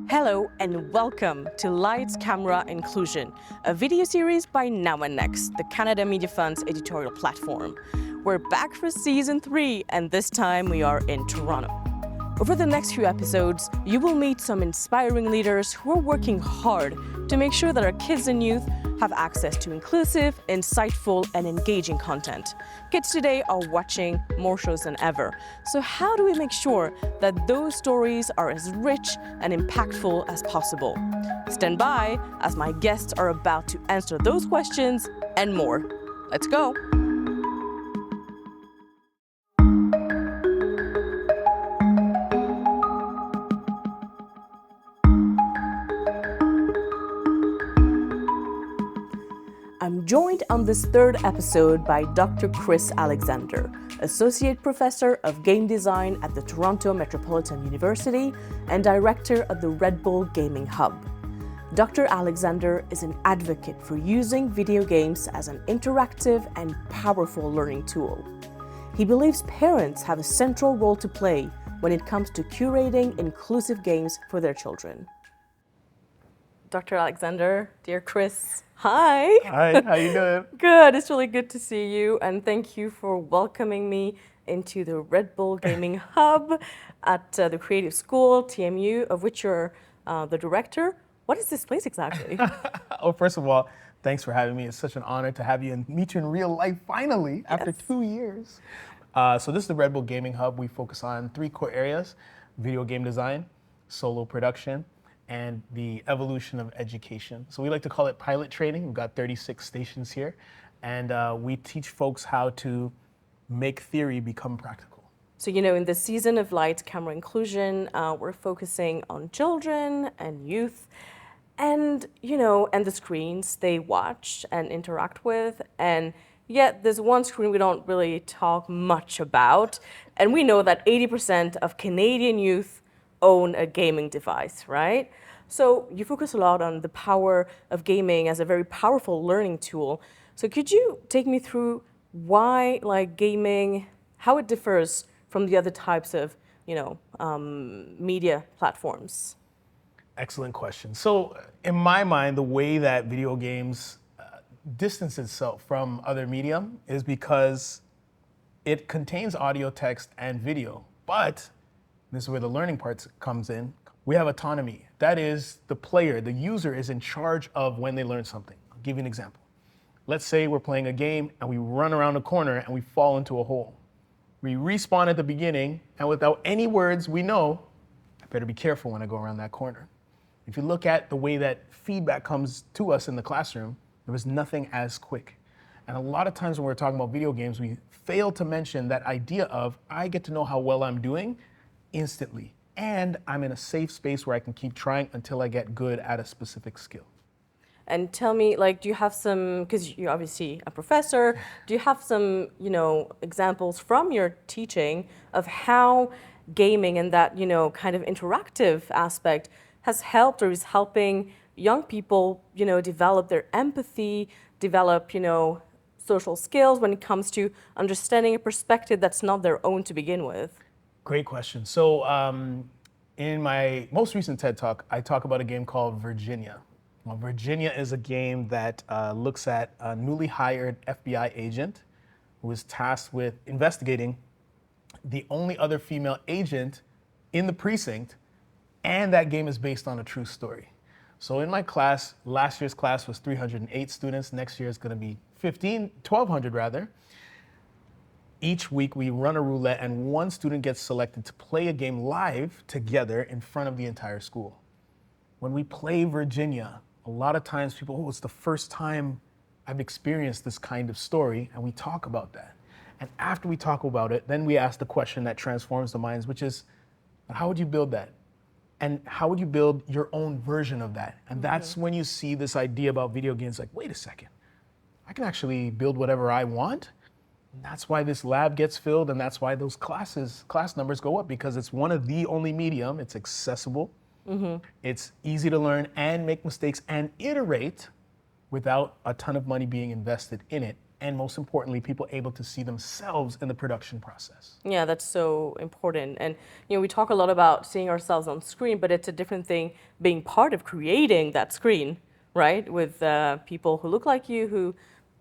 Hello and welcome to Lights, Camera, Inclusion, a video series by Now and Next, the Canada Media Fund's editorial platform. We're back for season 3, and this time we are in Toronto. Over the next few episodes, you will meet some inspiring leaders who are working hard to make sure that our kids and youth have access to inclusive, insightful, and engaging content. Kids today are watching more shows than ever. So how do we make sure that those stories are as rich and impactful as possible? Stand by as my guests are about to answer those questions and more. Let's go. I'm joined on this third episode by Dr. Chris Alexander, Associate Professor of Game Design at the Toronto Metropolitan University and Director of the Red Bull Gaming Hub. Dr. Alexander is an advocate for using video games as an interactive and powerful learning tool. He believes parents have a central role to play when it comes to curating inclusive games for their children. Dr. Alexander, dear Chris, hi. Hi, how you doing? Good, it's really good to see you, and thank you for welcoming me into the Red Bull Gaming Hub at the Creative School, TMU, of which you're the director. What is this place exactly? Oh, first of all, thanks for having me. It's such an honor to have you and meet you in real life finally after 2 years. So this is the Red Bull Gaming Hub. We focus on 3 core areas: video game design, solo production, and the evolution of education. So we like to call it pilot training. We've got 36 stations here, and we teach folks how to make theory become practical. So, in the season of Light, Camera, Inclusion, we're focusing on children and youth and, and the screens they watch and interact with. And yet there's one screen we don't really talk much about. And we know that 80% of Canadian youth own a gaming device, right? So you focus a lot on the power of gaming as a very powerful learning tool. So could you take me through why, gaming, how it differs from the other types of, media platforms? Excellent question. So in my mind, the way that video games distance itself from other medium is because it contains audio, text, and video. But this is where the learning part comes in. We have autonomy. That is, the player, the user is in charge of when they learn something. I'll give you an example. Let's say we're playing a game and we run around a corner and we fall into a hole. We respawn at the beginning, and without any words, we know, I better be careful when I go around that corner. If you look at the way that feedback comes to us in the classroom, there was nothing as quick. And a lot of times when we're talking about video games, we fail to mention that idea of, I get to know how well I'm doing instantly. And I'm in a safe space where I can keep trying until I get good at a specific skill. And tell me, do you have some, because you're obviously a professor, do you have some, examples from your teaching of how gaming and that, kind of interactive aspect has helped or is helping young people, develop their empathy, develop, social skills when it comes to understanding a perspective that's not their own to begin with? Great question. So in my most recent TED Talk, I talk about a game called Virginia. Well, Virginia is a game that looks at a newly hired FBI agent who is tasked with investigating the only other female agent in the precinct, and that game is based on a true story. So in my class, last year's class was 308 students. Next year is going to be 1,200 rather. Each week we run a roulette and one student gets selected to play a game live together in front of the entire school. When we play Virginia, a lot of times people, it's the first time I've experienced this kind of story, and we talk about that. And after we talk about it, then we ask the question that transforms the minds, which is, how would you build that? And how would you build your own version of that? And that's when you see this idea about video games, like, wait a second, I can actually build whatever I want. And that's why this lab gets filled, and that's why those class numbers go up, because it's one of the only medium. It's accessible, it's easy to learn and make mistakes and iterate without a ton of money being invested in it. and most importantly, people able to see themselves in the production process. Yeah, that's so important. And we talk a lot about seeing ourselves on screen, but it's a different thing being part of creating that screen, right? With people who look like you, who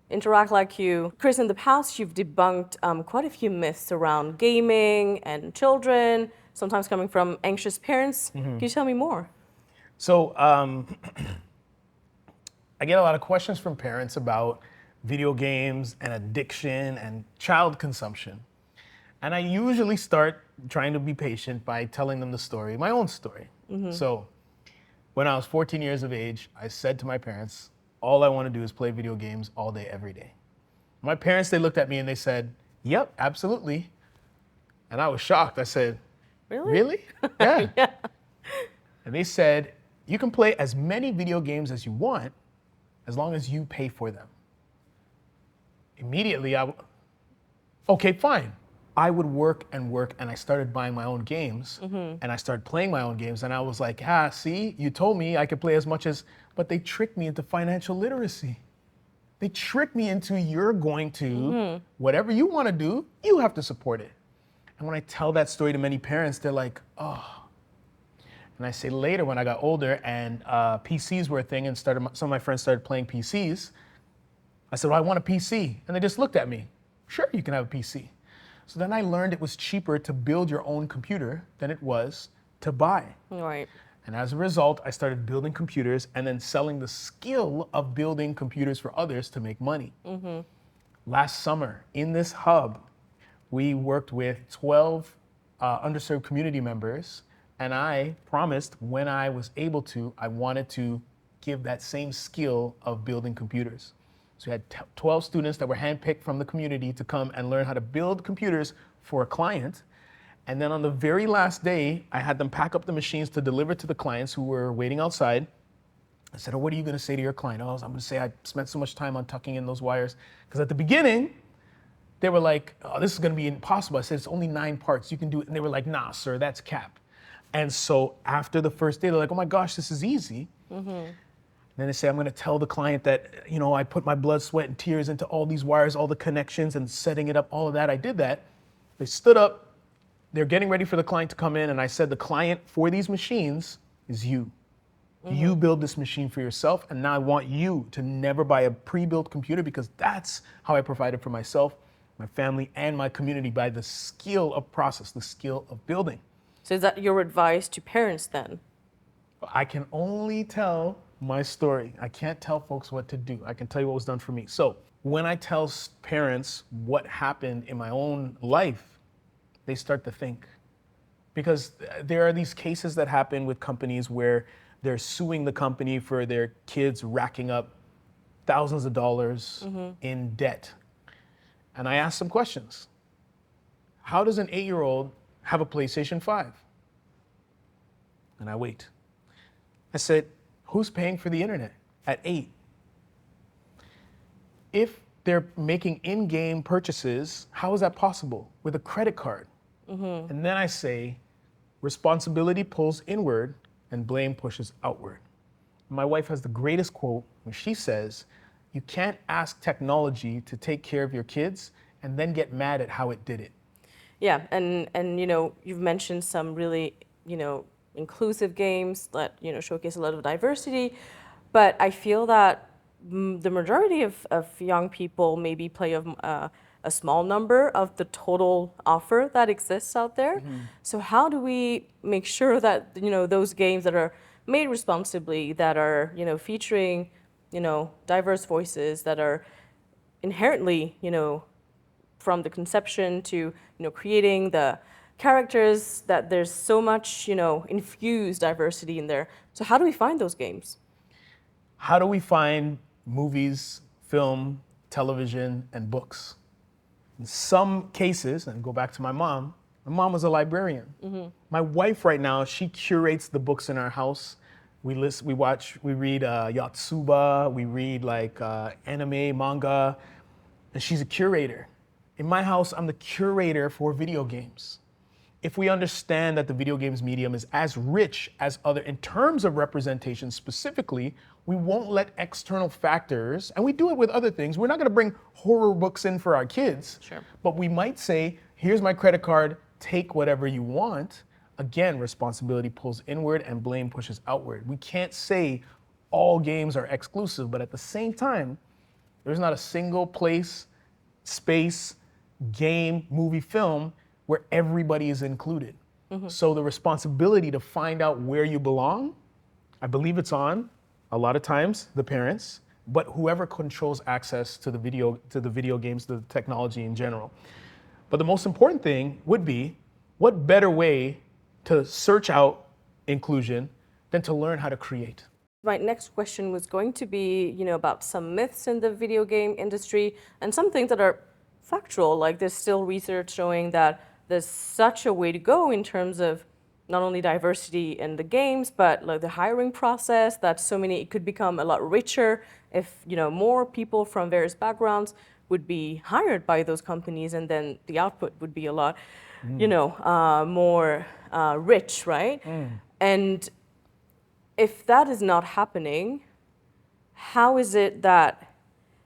interact like you. Chris, in the past, you've debunked quite a few myths around gaming and children, sometimes coming from anxious parents. Can you tell me more? So I get a lot of questions from parents about video games and addiction and child consumption. And I usually start trying to be patient by telling them the story, my own story. So when I was 14 years of age, I said to my parents, all I want to do is play video games all day, every day. My parents, they looked at me and they said, yep, absolutely. And I was shocked. I said, really? Yeah. Yeah. And they said, you can play as many video games as you want as long as you pay for them. Immediately, okay, fine. I would work, and I started buying my own games, and I started playing my own games, and I was like, see, you told me I could play as much as, but they tricked me into financial literacy. They tricked me into, you're going to, whatever you want to do, you have to support it. And when I tell that story to many parents, they're like, oh. And I say later, when I got older and PCs were a thing and some of my friends started playing PCs, I said, well, I want a PC. And they just looked at me. Sure, you can have a PC. So then I learned it was cheaper to build your own computer than it was to buy. Right. And as a result, I started building computers and then selling the skill of building computers for others to make money. Last summer, in this hub, we worked with 12 underserved community members. And I promised when I was able to, I wanted to give that same skill of building computers. So we had 12 students that were handpicked from the community to come and learn how to build computers for a client. And then on the very last day, I had them pack up the machines to deliver to the clients who were waiting outside. I said, oh, what are you going to say to your client? Oh, I'm going to say I spent so much time on tucking in those wires. Because at the beginning, they were like, oh, this is going to be impossible. I said, it's only 9 parts. You can do it. And they were like, nah, sir, that's cap. And so after the first day, they're like, oh my gosh, this is easy. And then they say, I'm gonna tell the client that, I put my blood, sweat, and tears into all these wires, all the connections and setting it up, all of that. I did that. They stood up, they're getting ready for the client to come in. And I said, the client for these machines is you. You build this machine for yourself. And now I want you to never buy a pre-built computer because that's how I provided for myself, my family, and my community by the skill of process, the skill of building. So is that your advice to parents then? I can only tell my story. I can't tell folks what to do. I can tell you what was done for me. So when I tell parents what happened in my own life, they start to think. Because there are these cases that happen with companies where they're suing the company for their kids racking up thousands of dollars in debt. And I ask them questions. How does an 8-year-old have a PlayStation 5? And I wait. I said, who's paying for the internet at 8? If they're making in-game purchases, how is that possible with a credit card? And then I say, responsibility pulls inward and blame pushes outward. My wife has the greatest quote when she says, you can't ask technology to take care of your kids and then get mad at how it did it. Yeah, and you've mentioned some really, inclusive games that, showcase a lot of diversity, but I feel that the majority of young people maybe play a small number of the total offer that exists out there. So how do we make sure that, those games that are made responsibly, that are, featuring, diverse voices, that are inherently, from the conception to, creating the characters, that there's so much, infused diversity in there. So how do we find those games? How do we find movies, film, television, and books? In some cases, and go back to my mom was a librarian. My wife right now, she curates the books in our house. We read Yotsuba, we read anime, manga, and she's a curator. In my house, I'm the curator for video games. if we understand that the video games medium is as rich as other, in terms of representation specifically, we won't let external factors, and we do it with other things. We're not gonna bring horror books in for our kids, Sure. but we might say, here's my credit card, take whatever you want. Again, responsibility pulls inward and blame pushes outward. We can't say all games are exclusive, but at the same time, there's not a single place, space, game, movie, film where everybody is included. So the responsibility to find out where you belong, I believe it's on, a lot of times, the parents, but whoever controls access to the video games, the technology in general. But the most important thing would be, what better way to search out inclusion than to learn how to create? My next question was going to be, about some myths in the video game industry and some things that are factual. Like there's still research showing that there's such a way to go in terms of not only diversity in the games, but like the hiring process, that it could become a lot richer if, more people from various backgrounds would be hired by those companies, and then the output would be a lot, more rich, right? And if that is not happening, how is it that,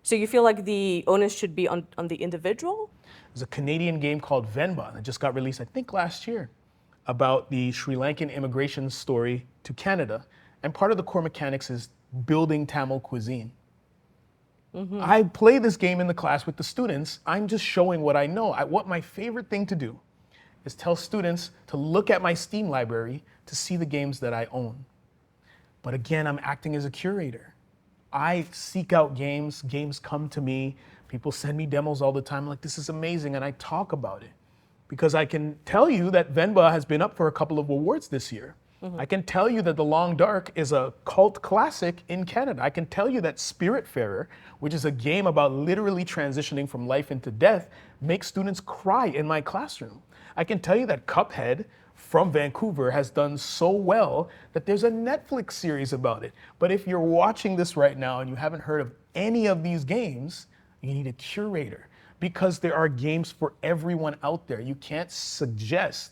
so you feel like the onus should be on the individual? There's a Canadian game called Venba that just got released, I think last year, about the Sri Lankan immigration story to Canada. And part of the core mechanics is building Tamil cuisine. I play this game in the class with the students. I'm just showing what I know. What my favorite thing to do is tell students to look at my Steam library to see the games that I own. But again, I'm acting as a curator. I seek out games come to me, people send me demos all the time, like, this is amazing, and I talk about it. Because I can tell you that Venba has been up for a couple of awards this year. I can tell you that The Long Dark is a cult classic in Canada. I can tell you that Spiritfarer, which is a game about literally transitioning from life into death, makes students cry in my classroom. I can tell you that Cuphead from Vancouver has done so well that there's a Netflix series about it. But if you're watching this right now and you haven't heard of any of these games, you need a curator, because there are games for everyone out there. You can't suggest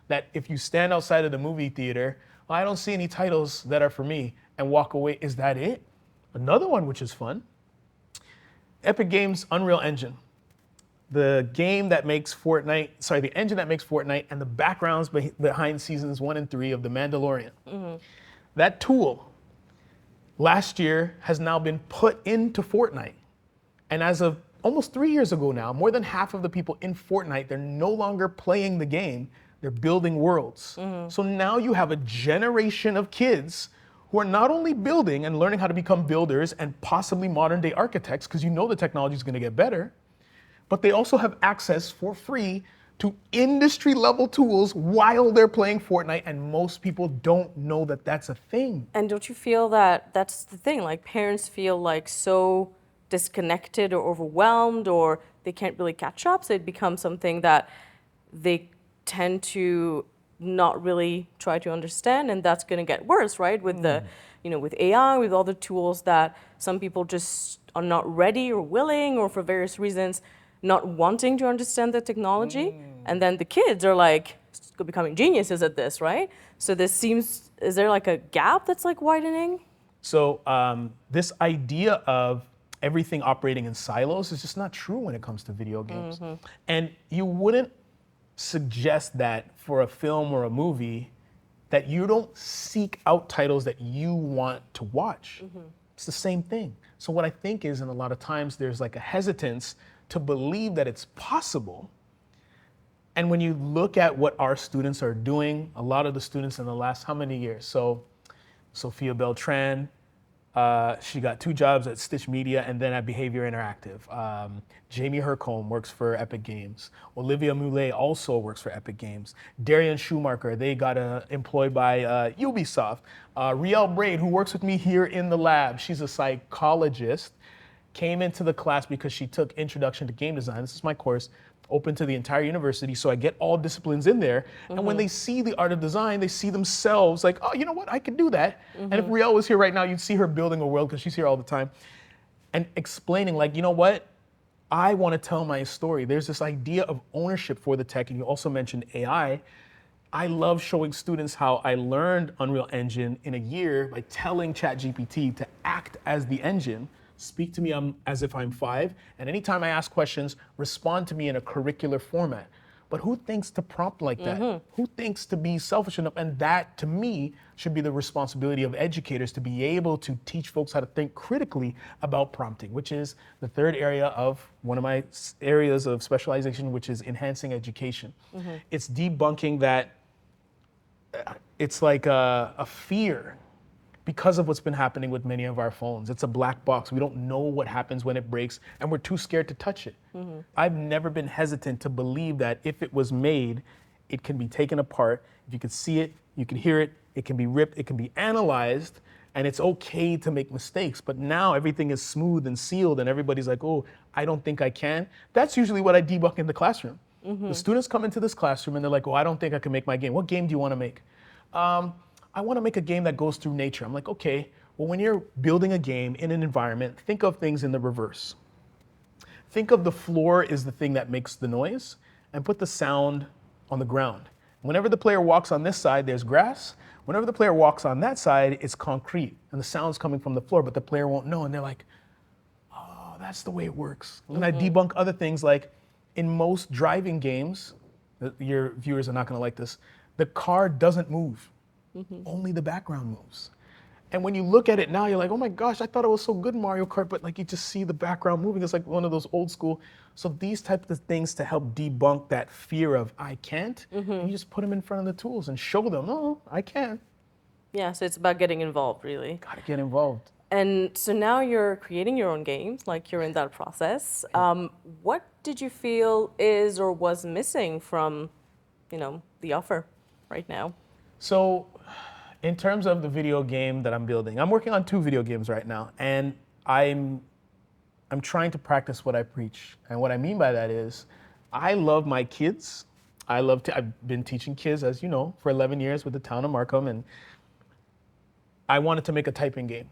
that if you stand outside of the movie theater, well, I don't see any titles that are for me, and walk away. Is that it? Another one which is fun, Epic Games Unreal Engine. The game that makes Fortnite, the engine that makes Fortnite and the backgrounds behind seasons 1 and 3 of The Mandalorian. That tool last year has now been put into Fortnite. And as of almost 3 years ago now, more than half of the people in Fortnite, they're no longer playing the game, they're building worlds. So now you have a generation of kids who are not only building and learning how to become builders and possibly modern day architects, because you know the technology is going to get better, but they also have access for free to industry level tools while they're playing Fortnite, and most people don't know that that's a thing. And don't you feel that that's the thing? Like parents feel like so disconnected or overwhelmed, or they can't really catch up, so it becomes something that they tend to not really try to understand, and that's going to get worse, right? With the, with AI, with all the tools that some people just are not ready or willing, or for various reasons, not wanting to understand the technology. And then the kids are like becoming geniuses at this, right? So is there like a gap that's like widening? So this idea of everything operating in silos is just not true when it comes to video games. And you wouldn't suggest that for a film or a movie, that you don't seek out titles that you want to watch. It's the same thing. So what I think is, in a lot of times, there's like a hesitance to believe that it's possible. And when you look at what our students are doing, a lot of the students in the last how many years? So Sophia Beltran, she got 2 jobs at Stitch Media and then at Behavior Interactive. Jamie Hercombe works for Epic Games. Olivia Moulet also works for Epic Games. Darian Schumacher, they got employed by Ubisoft. Riel Braid, who works with me here in the lab, she's a psychologist, came into the class because she took Introduction to Game Design. This is my course, open to the entire university, so I get all disciplines in there. And when they see the art of design, they see themselves like, oh, you know what, I could do that. And if Riel was here right now, you'd see her building a world, because she's here all the time, and explaining like, you know what, I want to tell my story. There's this idea of ownership for the tech, and you also mentioned AI. I love showing students how I learned Unreal Engine in a year by telling ChatGPT to act as the engine, speak to me as if I'm 5, and anytime I ask questions, respond to me in a curricular format. But who thinks to prompt like that? Who thinks to be selfish enough? And that, to me, should be the responsibility of educators to be able to teach folks how to think critically about prompting, which is the third area of one of my areas of specialization, which is enhancing education. It's debunking that it's like a fear because of what's been happening with many of our phones. It's a black box. We don't know what happens when it breaks, and we're too scared to touch it. I've never been hesitant to believe that if it was made, it can be taken apart. If you can see it, you can hear it, it can be ripped, it can be analyzed, and it's okay to make mistakes. But now everything is smooth and sealed, and everybody's like, oh, I don't think I can. That's usually what I debunk in the classroom. The students come into this classroom and they're like, oh, I don't think I can make my game. What game do you want to make? I want to make a game that goes through nature. I'm like, okay, well, when you're building a game in an environment, think of things in the reverse. Think of the floor is the thing that makes the noise, and put the sound on the ground. Whenever the player walks on this side, there's grass. Whenever the player walks on that side, it's concrete, and the sound's coming from the floor, but the player won't know, and they're like, oh, that's the way it works. And I debunk other things like, in most driving games, your viewers are not gonna like this, the car doesn't move. Only the background moves. And when you look at it now, you're like, oh my gosh, I thought it was so good in Mario Kart, but like you just see the background moving. It's like one of those old school. So these types of things to help debunk that fear of I can't, you just put them in front of the tools and show them, oh, I can. Yeah, so it's about getting involved, really. Gotta get involved. And so now you're creating your own games, like you're in that process. What did you feel is or was missing from, the offer right now? So in terms of the video game that I'm building, I'm working on 2 video games right now, and I'm trying to practice what I preach. And what I mean by that is I love my kids. I've been teaching kids, as you know, for 11 years with the town of Markham, and I wanted to make a typing game.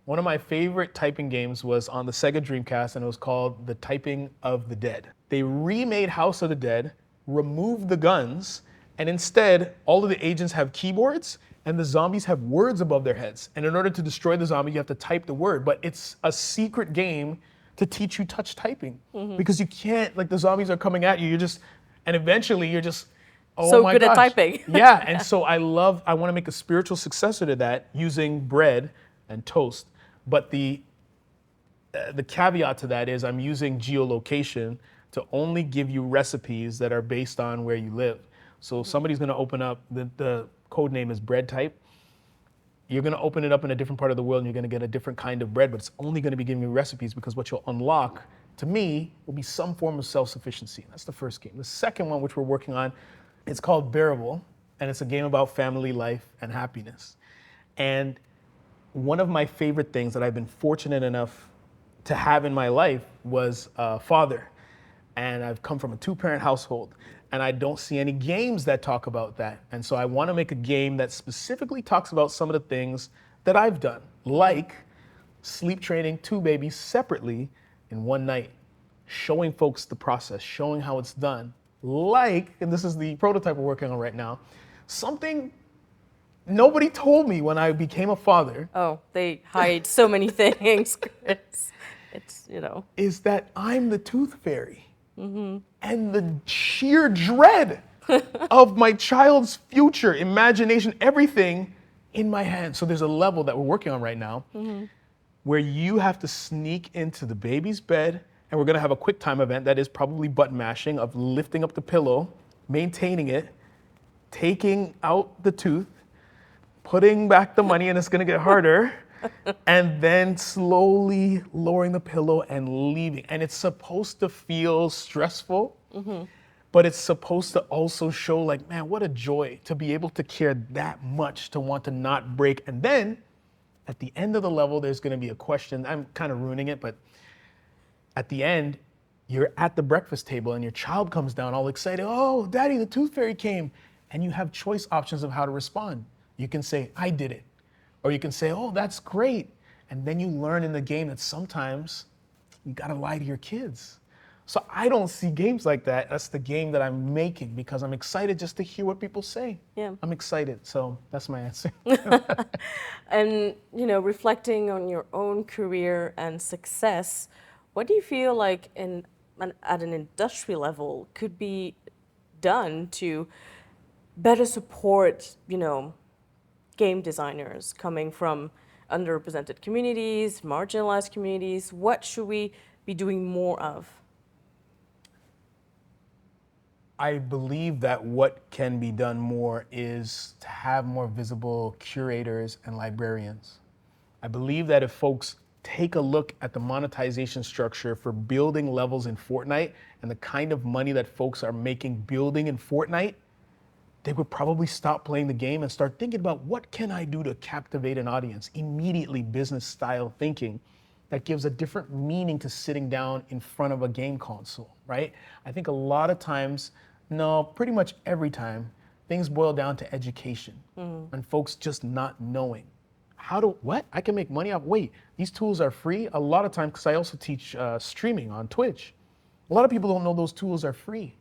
One of my favorite typing games was on the Sega Dreamcast, and it was called The Typing of the Dead. They remade House of the Dead, removed the guns, and instead, all of the agents have keyboards and the zombies have words above their heads. And in order to destroy the zombie, you have to type the word. But it's a secret game to teach you touch typing. Because you can't, like the zombies are coming at you, and eventually you're just, oh so my good gosh. at typing. Yeah, and so I want to make a spiritual successor to that using bread and toast. But the caveat to that is I'm using geolocation to only give you recipes that are based on where you live. So somebody's gonna open up, the code name is bread type. You're gonna open it up in a different part of the world and you're gonna get a different kind of bread, but it's only gonna be giving you recipes because what you'll unlock, to me, will be some form of self-sufficiency. That's the first game. The second one, which we're working on, it's called Bearable, and it's a game about family life and happiness. And one of my favorite things that I've been fortunate enough to have in my life was a father. And I've come from a 2-parent household. And I don't see any games that talk about that. And so I want to make a game that specifically talks about some of the things that I've done, like sleep training 2 babies separately in one night, showing folks the process, showing how it's done. Like, and this is the prototype we're working on right now, something nobody told me when I became a father. Oh, they hide so many things, Chris. It's, Is that I'm the tooth fairy. And the sheer dread of my child's future, imagination, everything in my hands. So there's a level that we're working on right now where you have to sneak into the baby's bed, and we're gonna have a quick time event that is probably button mashing of lifting up the pillow, maintaining it, taking out the tooth, putting back the money, and it's gonna get harder. And then slowly lowering the pillow and leaving. And it's supposed to feel stressful, but it's supposed to also show like, man, what a joy to be able to care that much, to want to not break. And then at the end of the level, there's gonna be a question. I'm kind of ruining it, but at the end, you're at the breakfast table and your child comes down all excited. Oh, Daddy, the tooth fairy came. And you have choice options of how to respond. You can say, I did it. Or you can say, oh, that's great. And then you learn in the game that sometimes you gotta lie to your kids. So I don't see games like that. That's the game that I'm making because I'm excited just to hear what people say. Yeah. I'm excited. So that's my answer. And, reflecting on your own career and success, what do you feel like at an industry level could be done to better support, game designers coming from underrepresented communities, marginalized communities? What should we be doing more of? I believe that what can be done more is to have more visible curators and librarians. I believe that if folks take a look at the monetization structure for building levels in Fortnite and the kind of money that folks are making building in Fortnite, they would probably stop playing the game and start thinking about what can I do to captivate an audience? Immediately business style thinking that gives a different meaning to sitting down in front of a game console, right? I think a lot of times, no, pretty much every time, things boil down to education and folks just not knowing. What? I can make money off, wait, these tools are free? A lot of times, because I also teach streaming on Twitch, a lot of people don't know those tools are free.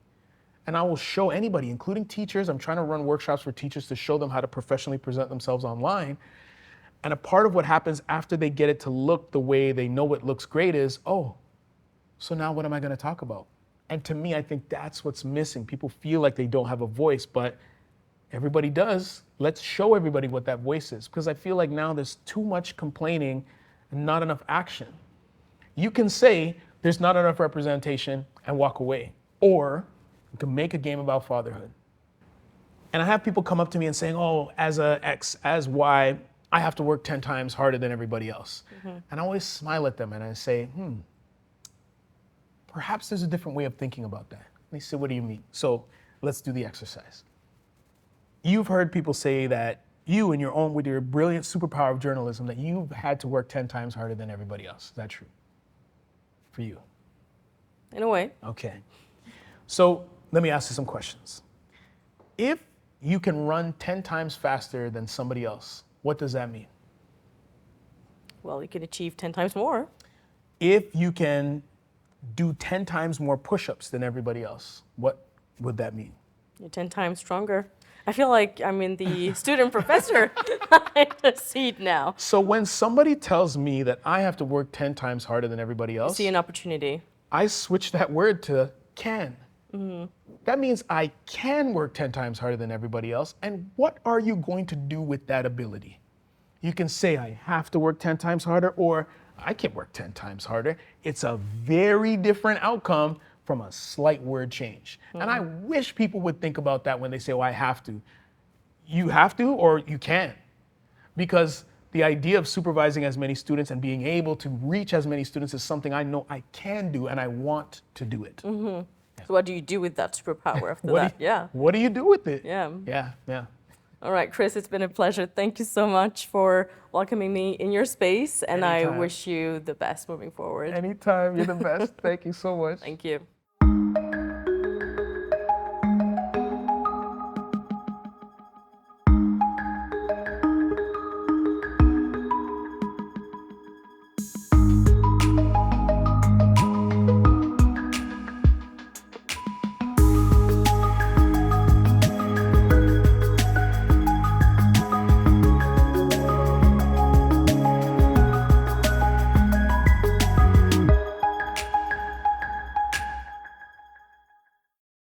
And I will show anybody, including teachers. I'm trying to run workshops for teachers to show them how to professionally present themselves online. And a part of what happens after they get it to look the way they know it looks great is, oh, so now what am I going to talk about? And to me, I think that's what's missing. People feel like they don't have a voice, but everybody does. Let's show everybody what that voice is. Because I feel like now there's too much complaining and not enough action. You can say there's not enough representation and walk away. Or you can make a game about fatherhood. And I have people come up to me and saying, oh, as a X, as Y, I have to work 10 times harder than everybody else. And I always smile at them and I say, perhaps there's a different way of thinking about that. They say, what do you mean? So let's do the exercise. You've heard people say that you with your brilliant superpower of journalism, that you've had to work 10 times harder than everybody else. Is that true? For you? In a way. Okay. So let me ask you some questions. If you can run 10 times faster than somebody else, what does that mean? Well, you can achieve 10 times more. If you can do 10 times more push-ups than everybody else, what would that mean? You're 10 times stronger. I feel like I'm in the student-professor seat now. So when somebody tells me that I have to work 10 times harder than everybody else, See an opportunity. I switch that word to can. That means I can work 10 times harder than everybody else. And what are you going to do with that ability? You can say I have to work 10 times harder, or I can work 10 times harder. It's a very different outcome from a slight word change. And I wish people would think about that when they say, oh, I have to. You have to, or you can. Because the idea of supervising as many students and being able to reach as many students is something I know I can do and I want to do it. So what do you do with that superpower after that? What do you do with it? Yeah. Yeah. All right, Chris, it's been a pleasure. Thank you so much for welcoming me in your space, and Anytime. I wish you the best moving forward. Anytime, you're the best. Thank you so much. Thank you.